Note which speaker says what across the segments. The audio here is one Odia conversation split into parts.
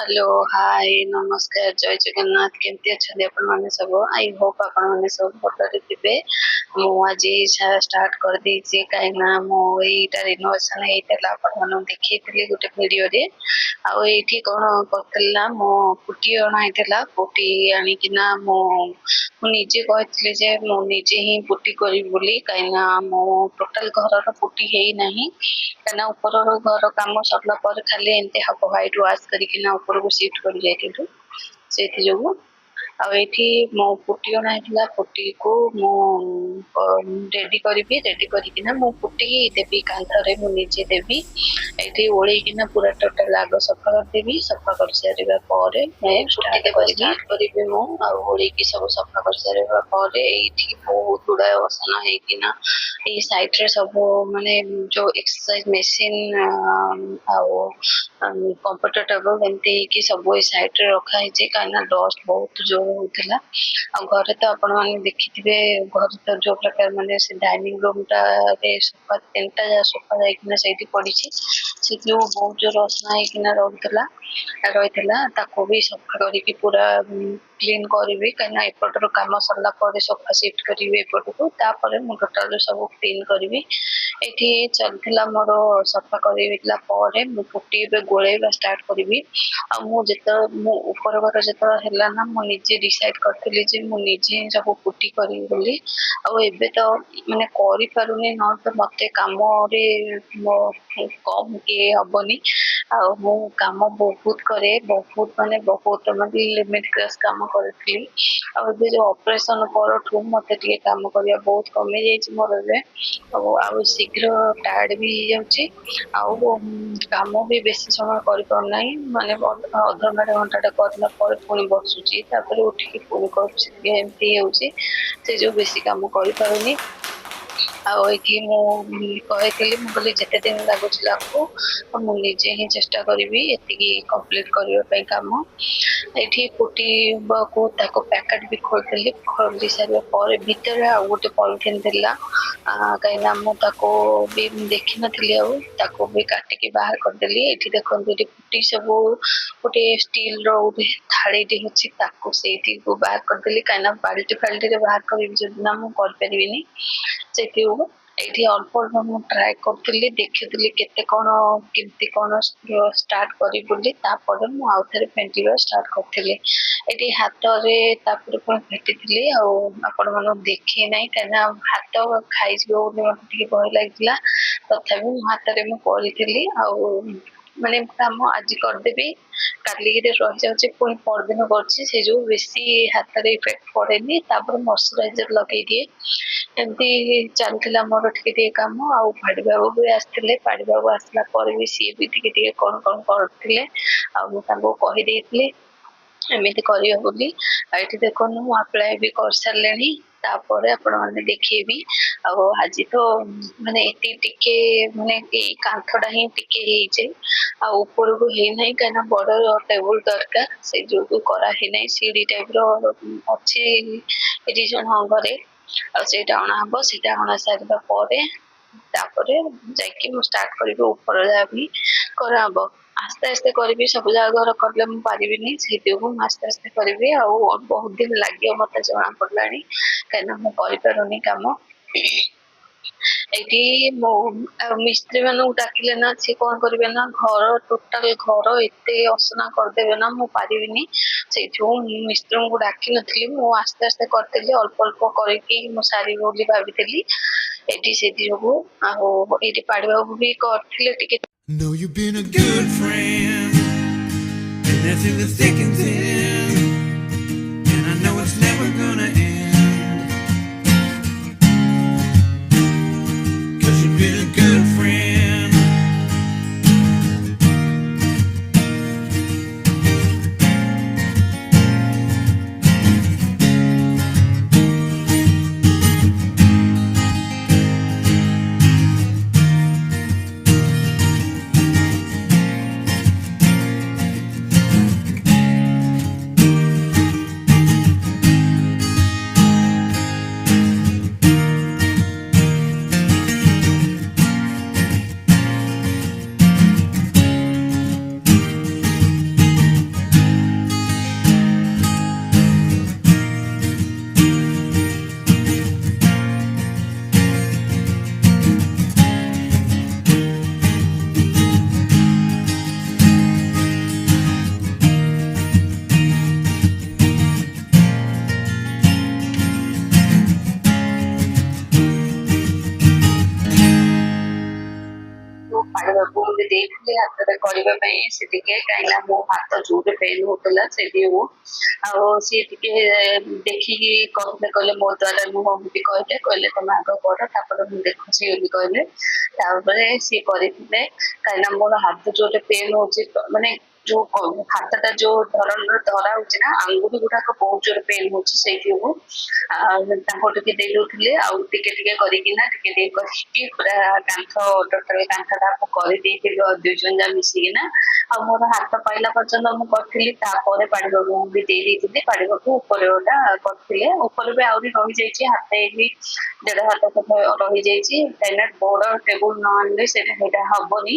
Speaker 1: हेलो हाय नमस्कार जय जगन्नाथ केमती अच्छा आपण मैंने सब आई होप आपण मैंने सब भलरे थे मु आज स्टार्ट कर देछि कहीं मो एटा रिनोवेशन हेतला आपण मन देखिथिली गोटे वीडियो रे आ एठी कोन करतला मो पुटी अणा हेतला पुटी आनी किना मो निजे कहथिले जे मो निजे ही पुटी करी बोली कहीं मो टोटल घर रो पुटी हेई नाही कना ऊपर घर काम सरला पर खाली एंते हक व्हाइट वाश करके ऊपर को शिफ्ट कर जाइलु से जो आठी मो पुटी अणाइला पुटी को मु रेडी करी रेडी करकिना मो पुटी देवी कांथरे मु निजे देवी एठी ओळीकिना पूरा टोटल आग सफा कर देवी सफा कर सारिबा परे मैं स्टार्ट करिबे मु आ ओळी की सब सफा कर सारिबा परे एठी बहुत गुडा असना है किना ए साइड रे सब माने जो एक्सरसाइज मशीन आ कंप्यूटर टेबल एमती की सब ए साइड रे रखा है जे काना डस्ट बहुत जो होतिला आ घरे तो आपण माने देखिथिबे घर तो जो प्रकार माने से डाइनिंग रूम टा रे सोफा तीनटा जा सोफा जाइकिना सेठी पड़ीची से जो बहुत जो रसना हेकिना रहितला ताको भी सफा करिकि पूरा क्लीन करिवे कना एपटर काम सरला परे सोफा शिफ्ट करिवे एपट को तापरे मु टोटल सब क्लीन करिवे एठी चलथिला मोर सफा करिविला परे मु पुटी बे गोळेबा स्टार्ट करिवि आ मु जेत मु ऊपर घर जेत हैला ना मु निजे डिसाइड करथिली जे मु निजे सब पुटी करी बोली आ एबे तो माने करि पारुनी न तो मते काम रे मो कम के हबनी आ मु काम बहुत करे बहुत माने लिमिट क्रॉस काम करथिली आ एबे जो ऑपरेशन पर ठू मते टिके काम करिया बहुत कमी जाइछि मोर रे आ शीघ्र टायर्ड भी जाउछि आ काम भी बेसी समय करि पर नाही माने अधा घंटा करला पर पुणी बसुची तापर उठिकी पुणी करूची एमती होउची से जो बेसी काम करि पारुनी आठी मु कहली मुझे जिते दिन लगुच लागू मुझे निजे ही चेष्टा करी एति कंप्लीट करने कम ये पुटी को पैकेट भी खोलती खोली सारे भितर आउ गोटे पॉलिथिन थिला कहीं मुझे भी देखी नी भी काटिकी बाहर करदेली ये देखो पुटी सब गोटे स्टील रोटे थाड़ी अच्छी से बाहर करदेली कहीं बाल्टी फाल्टी बाहर करी मुझे से अल्प अल्प मु ट्राए करी देखी केते कौन केमती कौन स्टार्ट करी बोली तापर मु आउ थे फेंटिबा स्टार्ट करी ये हाथ में फेटी आपण मन देखे ना कहीं हाथ खाई मत भय लगे तथापि मो हाथ में मुझे माने काम आज करदेवी काली रही जाऊँगी पुणी परदिन कर जो बेसी हाथ में इफेक्ट पड़ेनी मॉइस्चराइजर लगे दिए एमती चलता मोर टे कम आउ पाड़ी बाबू भी आसते पाड़ी बाबू आसला भी सी भी टे कौन कौन करते कहीदे एमती करियो बोली ये देखो मु अप्लाई भी कर सारे तापर आपण मैंने देखेबी आज तो माने एति टिके माने कांथडा ही टिके आ ऊपर को हे नहीं कना बड़ टेबल दरकार से जो करा हे नहीं सीढ़ी टाइप रो अच्छी एटी जन घरे सेटा अणा हम सेटा अणा सारा पर जाकि मु स्टार्ट करी ऊपर जहाँ भी कराब आस्ते आस्ते करी सब जगह घर कले पारिनी से आस्ते आस्ते करी आ बहुत दिन लगे मत जना पड़ा कहीं मुझे कम ये मो मिस्त्री मान डाकिले ना सी कौन करेंगे ना घर टोटाल घर एत असना करदे ना मुझे पारिनी से मिस्त्री को डाक नी मुझे आस्ते आस्ते करी अल्प अल्प कर सारी बोली भाभी ये पाड़ी बाबू भी करते
Speaker 2: Know you've been a good friend, and that's in the thick and thin, and I know it's never gonna end, 'cause you've been a good friend.
Speaker 1: ପାଣିବାକୁ ମୁଁ ଦେଇଥିଲି ହାତରେ କରିବା ପାଇଁ ସେ ଟିକେ କାହିଁକିନା ମୋ ହାତ ଯୋଉଠି ପେନ୍ ହଉଥିଲା ସେଠି ଆଉ ସିଏ ଟିକେ ଦେଖିକି କହିଲେ ମୋ ଦ୍ୱାରା ନୁହଁ ବୋଲି କହିଲେ ତମେ ଆଗ କର ତାପରେ ମୁଁ ଦେଖୁଛି ବୋଲି କହିଲେ। ତାପରେ ସିଏ କରିଥିଲେ କାହିଁକିନା ମୋର ହାତ ଯୋଉଠି ପେନ୍ ହଉଛି ମାନେ ଯୋଉ ହାତଟା ଯୋଉ ଧରଣର ଧରା ହଉଛି ନା ଆଙ୍ଗୁଠି ଗୁଡାକ ବହୁତ ଜୋର ପେନ୍ ହଉଛି ସେଇଠି ତାଙ୍କୁ ଟିକେ ଦେଇ ଦଉଥିଲେ ଆଉ ଟିକେ ଟିକେ କରିକିନା ଟିକେ ଟିକେ କରିକି ପୁରା କାନ୍ଥ ଟୋଟାଲ କାନ୍ଥଟା ମୁଁ କରିଦେଇଥିଲି 2 ଜଣ ଯାକ ମିଶିକିନା। ଆଉ ମୋର ହାତ ପାଇଲା ପର୍ଯ୍ୟନ୍ତ ମୁଁ କରିଥିଲି ତାପରେ ପାଣିବାକୁ ବି ଦେଇ ଦେଇଥିଲି ପାଣିବାକୁ ଉପରେ ଗୋଟା କରିଥିଲେ ଉପରେ ବି ଆହୁରି ରହିଯାଇଛି ହାତ ବି 1.5 ହାତ ରହିଯାଇଛି କାହିଁକିନା ବଡ ଟେବୁଲ ନ ଆଣିଲେ ସେଇଟା ହବନି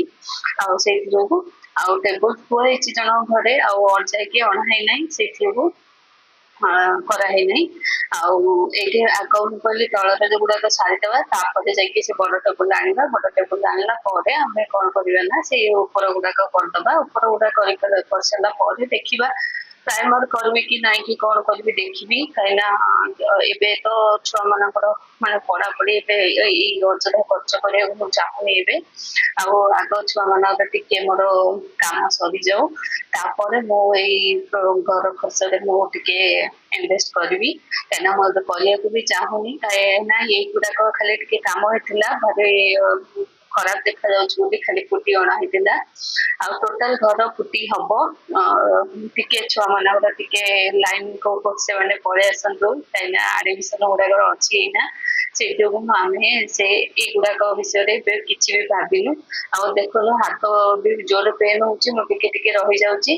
Speaker 1: ଆଉ ସେଇଥି ଯୋଗୁ ଆଉ ଟେବୁଲ ଥୁଆ ହେଇଛି ଜଣଙ୍କ ଘରେ ଆଉ ଯାଇକି ଅଣା ହେଇନାହିଁ ସେଇଥି ଯୋଗୁ କରାହେଇନାହିଁ। ଆଉ ଏଇଠି ଆଗ ମୁଁ କହିଲି ତଳର ଯୋଉଗୁଡାକ ସାରିଦବା ତାପରେ ଯାଇକି ସେ ବଡ ଟେବୁଲ ଆଣିବା ବଡ ଟେବୁଲ ଆଣିଲା ପରେ ଆମେ କଣ କରିବା ନା ସେଇ ଉପର ଗୁଡାକ କରିଦବା ଉପର ଗୁଡାକ କରିସାରିଲା ପରେ ଦେଖିବା ପ୍ରାଇମର କରିବି କି ନାଇଁ କି କଣ କରିବି ଦେଖିବି କାହିଁକିନା ଏବେ ତ ଛୁଆ ମାନଙ୍କର ମାନେ ପଢାପଢି ଏବେ ଏଇ ରଜରେ ଖର୍ଚ୍ଚ କରିବାକୁ ମୁଁ ଚାହୁଁନି ଏବେ ଆଉ ଆଗ ଛୁଆ ମାନଙ୍କର ଟିକେ ମୋର କାମ ସରିଯାଉ ତାପରେ ମୁଁ ଏଇ ଘର ଖର୍ଚ୍ଚରେ ମୁଁ ଟିକେ ଇନଭେଷ୍ଟ କରିବି କାହିଁକିନା ମୁଁ ଏବେ କରିବାକୁ ବି ଚାହୁଁନି କାହିଁକିନା ଏଇଗୁଡାକ ଖାଲି ଟିକେ କାମ ହେଇଥିଲା ଭାରି ଖରାପ ଦେଖାଯାଉଛି ବୋଲି ଖାଲି ପୁଟି ଅଣା ହେଇଥିଲା ଆଉ ଟୋଟାଲ ଘର ପୁଟି ହବ ଟିକେ ଛୁଆ ମାନଙ୍କର ଟିକେ ଲାଇନ ସେମାନେ ପଳେଇ ଆସନ୍ତୁ କାହିଁକିନା ଆଡମିସନ ଗୁଡାକର ଅଛି ଏଇନା ସେଇ ଯୋଗୁ ଆମେ ସେ ଏଇଗୁଡାକ ବିଷୟରେ ଏବେ କିଛି ବି ଭାବିନୁ ଆଉ ଦେଖନ୍ତୁ ହାତ ବି ଜୋରରେ ପେନ୍ ହଉଛି ମୁଁ ଟିକେ ଟିକେ ରହିଯାଉଛି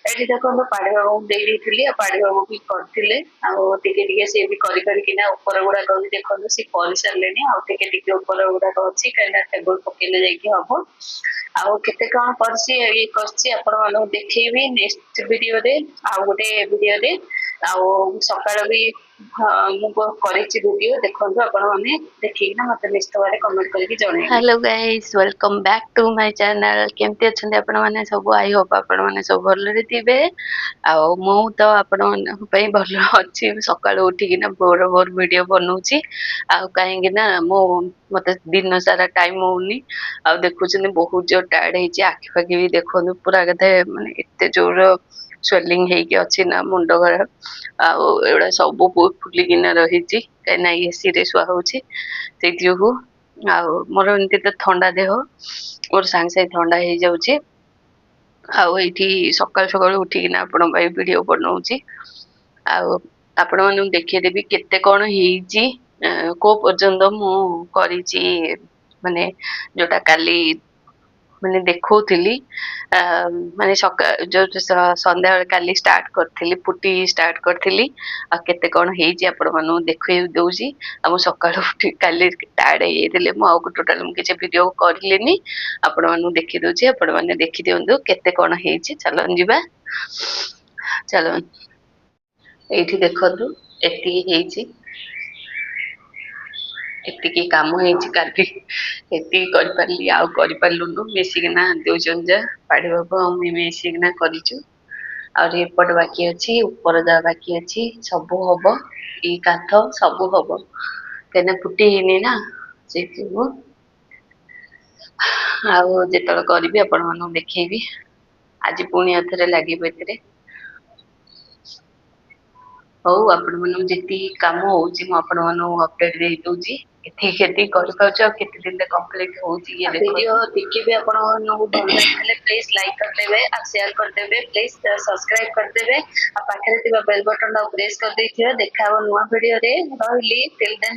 Speaker 1: ଏଠି ଦେଖନ୍ତୁ ପାଣି ବାବୁଙ୍କୁ ଦେଇ ଦେଇଥିଲି ଆଉ ପାଣି ବାବୁ ବି କରିଥିଲେ ଆଉ ଟିକେ ଟିକେ ସିଏ ବି କରିକିନା ଉପର ଗୁଡାକ ବି ଦେଖନ୍ତୁ ସିଏ କରିସାରିଲେଣି ଆଉ ଟିକେ ଟିକେ ଉପର ଗୁଡାକ ଅଛି କାହିଁକିନା ଟେବୁଲ ପକେଇଲେ ଯାଇକି ହବ ଆଉ କେତେ କଣ କରିଛି ଆପଣ ମାନଙ୍କୁ ଦେଖେଇବି ନେକ୍ସଟ ଭିଡିଓରେ ଆଉ ଗୋଟେ ଭିଡିଓରେ ଆଉ ସକାଳ ବି ମୁଁ କରିଛି ଭିଡିଓ ଦେଖନ୍ତୁ ଆପଣ ମାନେ ଦେଖିକିନା ମତେ ନିଶ୍ଚିତ ଭାବରେ କମେଣ୍ଟ କରିକି ଜଣେଇବେ। Hello guys welcome back to my channel କେମିତି ଅଛନ୍ତି ଆପଣ ମାନେ ସବୁ ଆଇ ହୋପ ଆପଣ ମାନେ ସବୁ ଭଲରେ ଥିବେ ଆଉ ମୁଁ ତ ଆପଣ ମାନଙ୍କ ପାଇଁ ଭଲ ଅଛି ସକାଳୁ ଉଠିକିନା ଭୋର ଭିଡିଓ ବନଉଛି ଆଉ କାହିଁକି ନା ମତେ ଦିନ ସାରା ଟାଇମ ହଉନି ଆଉ ଦେଖୁଛନ୍ତି ବହୁତ ଜୋର ଟାୟାର୍ଡ ହେଇଛି ଆଖି ପାଖି ବି ଦେଖନ୍ତୁ ପୁରା କେତେ ମାନେ ଏତେ ଜୋର ସ୍ୱେଲିଂ ହେଇକି ଅଛି ନା ମୁଣ୍ଡ ଘର ଆଉ ଏଗୁଡା ସବୁ ଫୁଲିକିନା ରହିଛି କାହିଁକିନା ଏସି ରେ ଶୁଆ ହଉଛି ସେଇଥି ଯୋଗୁ ଆଉ ମୋର ଏମିତି ତ ଥଣ୍ଡା ଦେହ ମୋର ସାଙ୍ଗେ ସାଙ୍ଗେ ଥଣ୍ଡା ହେଇଯାଉଛି ଆଉ ଏଇଠି ସକାଳୁ ସକାଳୁ ଉଠିକିନା ଆପଣଙ୍କ ପାଇଁ ଭିଡିଓ ବନଉଛି ଆଉ ଆପଣ ମାନଙ୍କୁ ଦେଖେଇଦେବି କେତେ କଣ ହେଇଛି କୋଉ ପର୍ଯ୍ୟନ୍ତ ମୁଁ କରିଛି ମାନେ ଯୋଉଟା କାଲି ମାନେ ଦେଖଉଥିଲି ମାନେ ଯୋଉ ସନ୍ଧ୍ୟାବେଳେ କାଲି ଷ୍ଟାର୍ଟ କରିଥିଲି ପୁଟି ଷ୍ଟାର୍ଟ କରିଥିଲି ଆଉ କେତେ କଣ ହେଇଛି ଆପଣ ମାନଙ୍କୁ ଦେଖେଇ ଦଉଛି ଆଉ ମୁଁ ସକାଳୁ ଉଠି କାଲି ଟାୟାର୍ଡ ହେଇଯାଇଥିଲି ମୁଁ ଆଉ ଟୋଟାଲ ମୁଁ କିଛି ଭିଡିଓ କରିଲିନି ଆପଣ ମାନଙ୍କୁ ଦେଖି ଦଉଛି ଆପଣ ମାନେ ଦେଖି ଦିଅନ୍ତୁ କେତେ କଣ ହେଇଛି ଚାଲନ୍ତୁ ଯିବା ଚାଲ ଏଇଠି ଦେଖନ୍ତୁ ଏତିକି ହେଇଛି ଏତିକି କାମ ହେଇଛି କାଲି ଏତିକି କରିପାରିଲି ଆଉ କରିପାରିଲୁନୁ ମିଶିକିନା 2 ଜଣ ଯା ପାଢୀ ବାବୁ ଆଉ ମୁଁ ମିଶିକିନା କରିଛୁ ଆହୁରି ଏପଟ ବାକି ଅଛି ଉପର ଯାହା ବାକି ଅଛି ସବୁ ହବ ଏଇ କାନ୍ଥ ସବୁ ହବ କାହିଁକିନା ପୁଟି ହେଇନି ନା ସେଇଥିବୁ ଆଉ ଯେତେବେଳେ କରିବି ଆପଣ ମାନଙ୍କୁ ଦେଖେଇବି ଆଜି ପୁଣି ଏଥରେ ଲାଗିବ ଏଥିରେ ହଉ ଆପଣ ମାନଙ୍କୁ ଯେତିକି କାମ ହଉଛି ମୁଁ ଆପଣ ମାନଙ୍କୁ ଅପଡେଟ ଦେଇ ଦଉଛି ଏତିକି କରିପାରୁଛି ଆଉ କେତେ ଦିନରେ କମ୍ପ୍ଲିଟ ହଉଛି ଭିଡିଓ ଟିକେ ବି ଆପଣ ମାନଙ୍କୁ ଭଲ ଲାଗିଥିଲେ ପ୍ଲିଜ ଲାଇକ୍ କରିଦେବେ ଆଉ ସେୟାର କରିଦେବେ ପ୍ଲିଜ ସବସ୍କ୍ରାଇବ କରିଦେବେ ଆଉ ପାଖରେ ଥିବା ବେଲ ବଟନ ଟା ପ୍ରେସ କରିଦେଇଥିବେ ଦେଖା ହବ ନୂଆ ଭିଡିଓରେ ରହିଲି till then